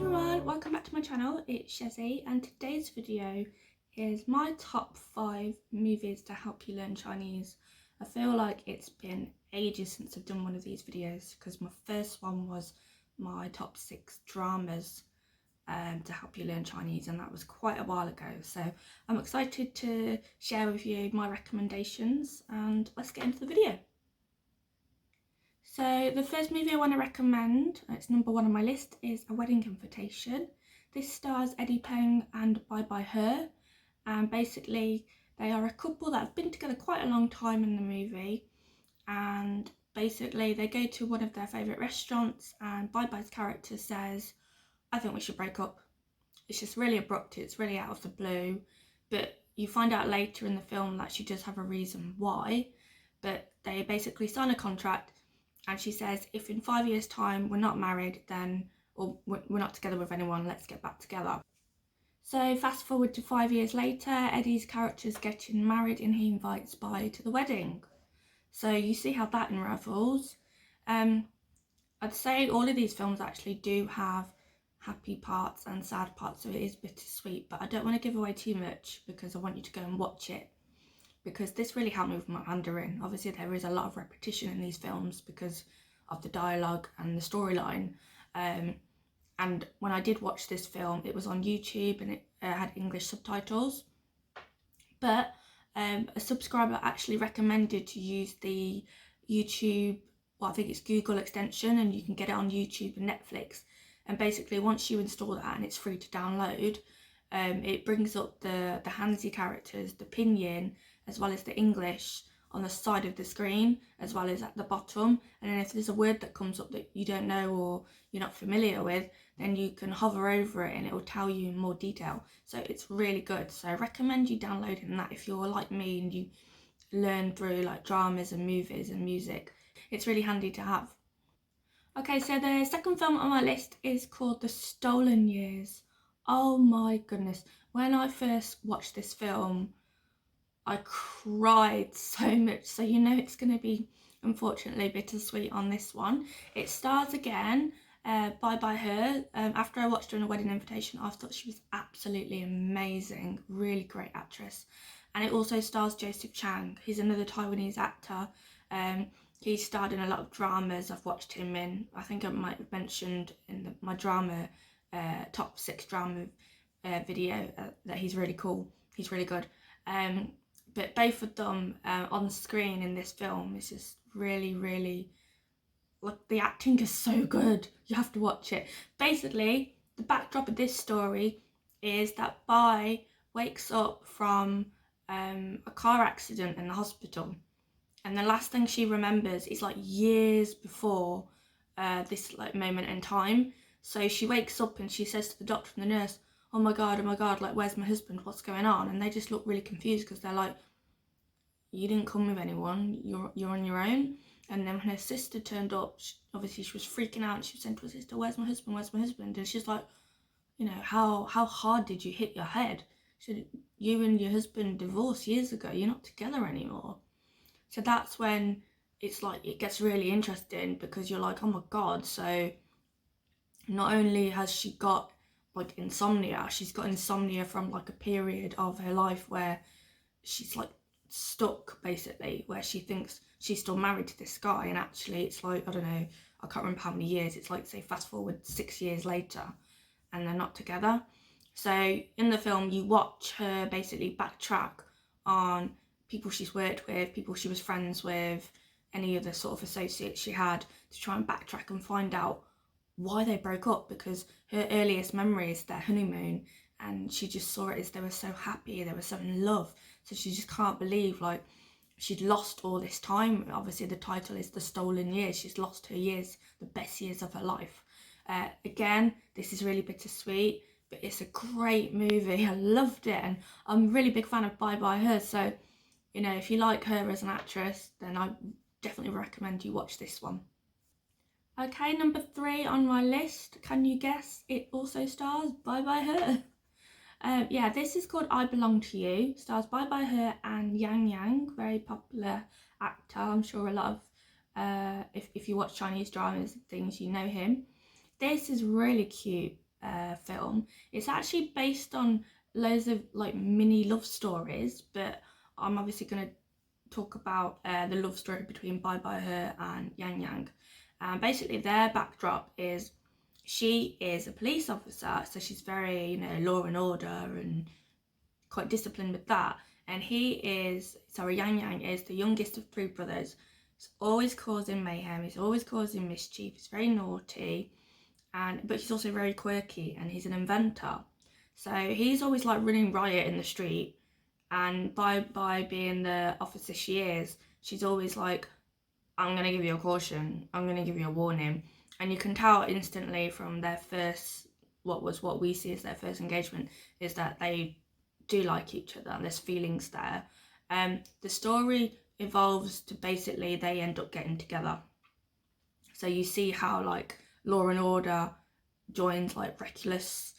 everyone, welcome back to my channel. It's Chezi and today's video is my top 5 movies to help you learn Chinese. I feel like it's been ages since I've done one of these videos because my first one was my top 6 dramas to help you learn Chinese, and that was quite a while ago. So I'm excited to share with you my recommendations, and let's get into the video. So the first movie I want to recommend, it's number 1 on my list, is A Wedding Invitation. This stars Eddie Peng and Bai BaiHe, and basically they are a couple that have been together quite a long time in the movie, and basically they go to one of their favourite restaurants and Bai Bai's character says, I think we should break up. It's just really abrupt, it's really out of the blue, but you find out later in the film that she does have a reason why. But they basically sign a contract and she says, if in 5 years time we're not married, then, or we're not together with anyone, let's get back together. So fast forward to 5 years later, Eddie's character's getting married and he invites Bai to the wedding. So you see how that unravels. I'd say all of these films actually do have happy parts and sad parts, so it is bittersweet, but I don't want to give away too much because I want you to go and watch it, because this really helped me with my Mandarin. Obviously there is a lot of repetition in these films because of the dialogue and the storyline, and when I did watch this film it was on YouTube and it had English subtitles, but a subscriber actually recommended to use the YouTube, well I think it's Google extension, and you can get it on YouTube and Netflix. And basically once you install that and it's free to download, it brings up the Hanzi characters, the pinyin, as well as the English on the side of the screen, as well as at the bottom. And then if there's a word that comes up that you don't know or you're not familiar with, then you can hover over it and it will tell you in more detail. So it's really good. So I recommend you downloading that if you're like me and you learn through like dramas and movies and music. It's really handy to have. Okay, so the second film on my list is called The Stolen Years. Oh my goodness, when I first watched this film, I cried so much. So you know it's going to be, unfortunately, bittersweet on this one. It stars again Bai BaiHe. After I watched her in A Wedding Invitation, I thought she was absolutely amazing, really great actress. And it also stars Joseph Chang. He's another Taiwanese actor. He's starred in a lot of dramas I've watched him in. I think I might have mentioned in my drama, top 6 drama video that he's really cool. He's really good. But both of them on screen in this film is just really, really, like, the acting is so good. You have to watch it. Basically, the backdrop of this story is that Bai wakes up from a car accident in the hospital. And the last thing she remembers is like years before this like moment in time. So she wakes up and she says to the doctor and the nurse, oh my god, like where's my husband, what's going on? And they just look really confused because they're like, you didn't come with anyone, you're on your own. And then when her sister turned up, obviously she was freaking out and she was saying to her sister, where's my husband? And she's like, you know, how hard did you hit your head? She said, you and your husband divorced years ago, you're not together anymore. So that's when it's like, it gets really interesting because you're like, oh my god, so not only has she got like insomnia, she's got insomnia from like a period of her life where she's like stuck, basically, where she thinks she's still married to this guy, and actually it's like, I don't know, I can't remember how many years, it's like, say fast forward 6 years later and they're not together. So in the film you watch her basically backtrack on people she's worked with, people she was friends with, any other sort of associates she had, to try and backtrack and find out why they broke up, because her earliest memory is their honeymoon and she just saw it as they were so happy, they were so in love. So she just can't believe like she'd lost all this time. Obviously the title is The Stolen Years. She's lost her years, the best years of her life. Again, this is really bittersweet, but it's a great movie. I loved it, and I'm a really big fan of Bai BaiHe. So, you know, if you like her as an actress, then I definitely recommend you watch this one. Okay, number 3 on my list. Can you guess? It also stars Bai BaiHe. Yeah, this is called I Belong to You. Stars Bai BaiHe and Yang, very popular actor. I'm sure a lot of, if you watch Chinese dramas and things, you know him. This is really cute. film. It's actually based on loads of like mini love stories, but I'm obviously going to talk about the love story between Bai BaiHe and Yang Yang. Basically their backdrop is she is a police officer, so she's very, you know, law and order and quite disciplined with that. And Yang Yang is the youngest of 3 brothers. He's always causing mayhem, he's always causing mischief, he's very naughty, but he's also very quirky, and he's an inventor. So he's always like running riot in the street, and by being the officer she is, she's always like, I'm gonna give you a caution, I'm gonna give you a warning. And you can tell instantly from their first, what we see as their first engagement, is that they do like each other and there's feelings there. The story evolves to basically they end up getting together. So you see how like law and order joins like reckless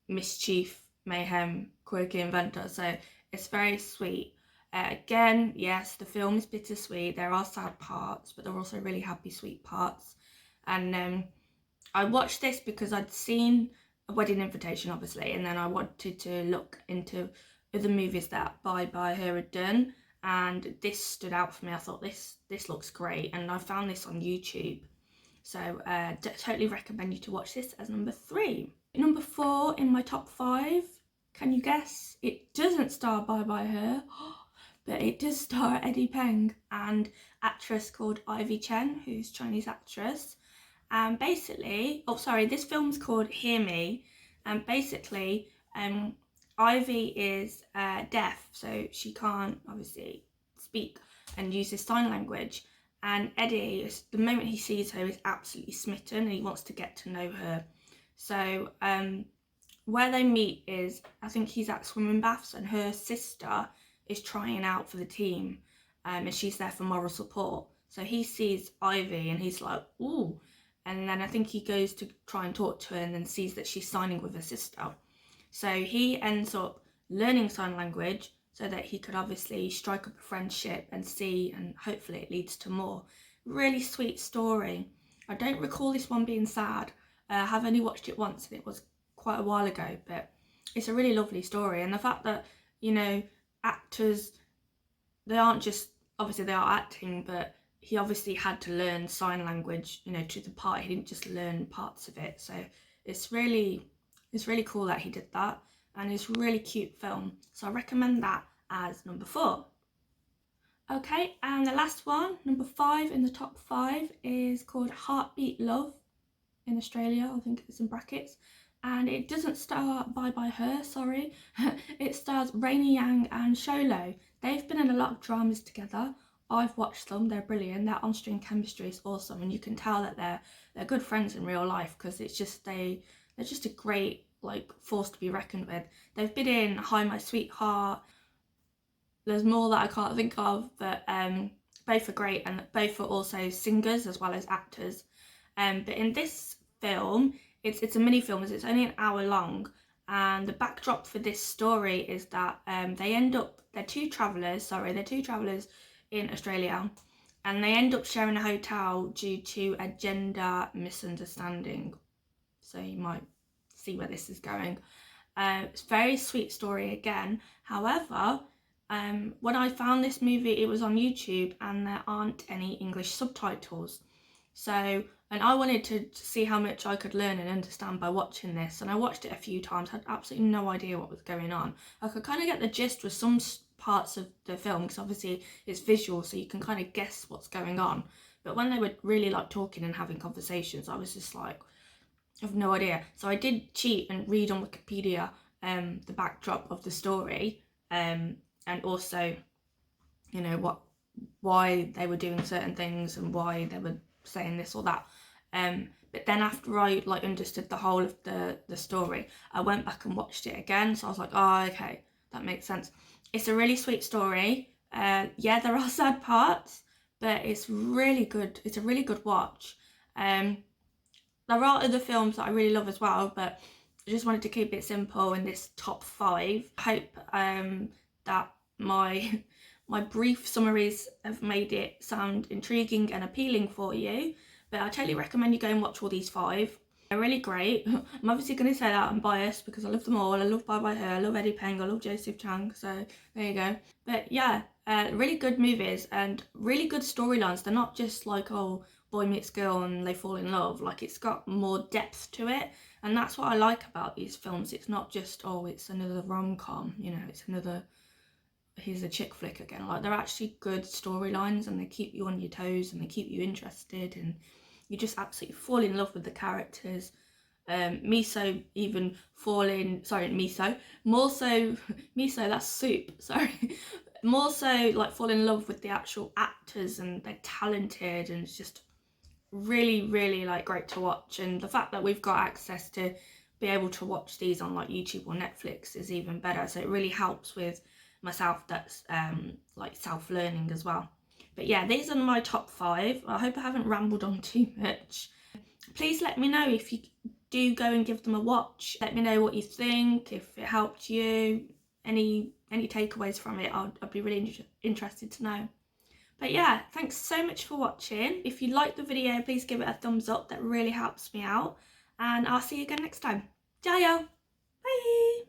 mischief, mayhem, quirky inventor. So it's very sweet. Again, yes, the film is bittersweet. There are sad parts, but there are also really happy, sweet parts. And I watched this because I'd seen A Wedding Invitation, obviously, and then I wanted to look into other movies that Bai BaiHe had done, and this stood out for me. I thought this looks great, and I found this on YouTube. So totally recommend you to watch this as number 3. Number 4 in my top 5, can you guess? It doesn't star Bai BaiHe, but it does star Eddie Peng and actress called Ivy Chen, who's Chinese actress. And basically, this film's called Hear Me, and basically Ivy is deaf, so she can't obviously speak and uses sign language. And Eddie, the moment he sees her, is absolutely smitten and he wants to get to know her. So where they meet is, I think he's at swimming baths, and her sister is trying out for the team, and she's there for moral support. So he sees Ivy and he's like, ooh. And then I think he goes to try and talk to her and then sees that she's signing with her sister. So he ends up learning sign language so that he could obviously strike up a friendship and see, and hopefully it leads to more. Really sweet story. I don't recall this one being sad. I have only watched it once and it was quite a while ago, but it's a really lovely story. And the fact that, you know, actors, they aren't just, obviously they are acting, but he obviously had to learn sign language, you know, to the part. He didn't just learn parts of it. So it's really cool that he did that, and it's a really cute film. So I recommend that as number 4. Okay, and the last one, number 5 in the top 5, is called Heartbeat Love in Australia. I think it's in brackets. And it doesn't star Bai BaiHe, sorry. It stars Rainy Yang and Sholo. They've been in a lot of dramas together. I've watched them, they're brilliant. Their on-screen chemistry is awesome, and you can tell that they're good friends in real life, because it's just they're just a great like force to be reckoned with. They've been in Hi My Sweetheart. There's more that I can't think of, but both are great, and both are also singers as well as actors. But in this film, it's a mini film, it's only an hour long, and the backdrop for this story is that they're two travellers in Australia, and they end up sharing a hotel due to a gender misunderstanding. So you might see where this is going. It's a very sweet story again. However, when I found this movie, it was on YouTube and there aren't any English subtitles. So, and I wanted to see how much I could learn and understand by watching this, and I watched it a few times, had absolutely no idea what was going on. I could kind of get the gist with some parts of the film, because obviously it's visual, so you can kind of guess what's going on. But when they were really like talking and having conversations, I was just like, I have no idea. So I did cheat and read on Wikipedia the backdrop of the story, and also, you know, why they were doing certain things and why they were saying this or that. But then after I like understood the whole of the story, I went back and watched it again. So I was like, oh, okay, that makes sense. It's a really sweet story. Yeah, there are sad parts, but it's really good. It's a really good watch. There are other films that I really love as well, but I just wanted to keep it simple in this top 5. I hope that my brief summaries have made it sound intriguing and appealing for you, but I totally recommend you go and watch all these 5. They're really great. I'm obviously going to say that I'm biased because I love them all. I love Bai BaiHe, I love Eddie Peng, I love Joseph Chang, so there you go. But yeah, really good movies and really good storylines. They're not just like, oh, boy meets girl and they fall in love. Like, it's got more depth to it, and that's what I like about these films. It's not just, oh, it's another rom-com, you know, it's another, here's a chick flick again. Like, they're actually good storylines and they keep you on your toes and they keep you interested and you just absolutely fall in love with the characters. Miso even falling, sorry, Miso, more so, Miso, that's soup, sorry, more so like fall in love with the actual actors and they're talented and it's just really like great to watch. And the fact that we've got access to be able to watch these on like YouTube or Netflix is even better, so it really helps with myself that's like self-learning as well. But yeah, these are my top 5. I hope I haven't rambled on too much. Please let me know if you do go and give them a watch. Let me know what you think, if it helped you, any takeaways from it. I'd be really interested to know. But yeah, thanks so much for watching. If you liked the video, please give it a thumbs up. That really helps me out. And I'll see you again next time. Ciao! Bye!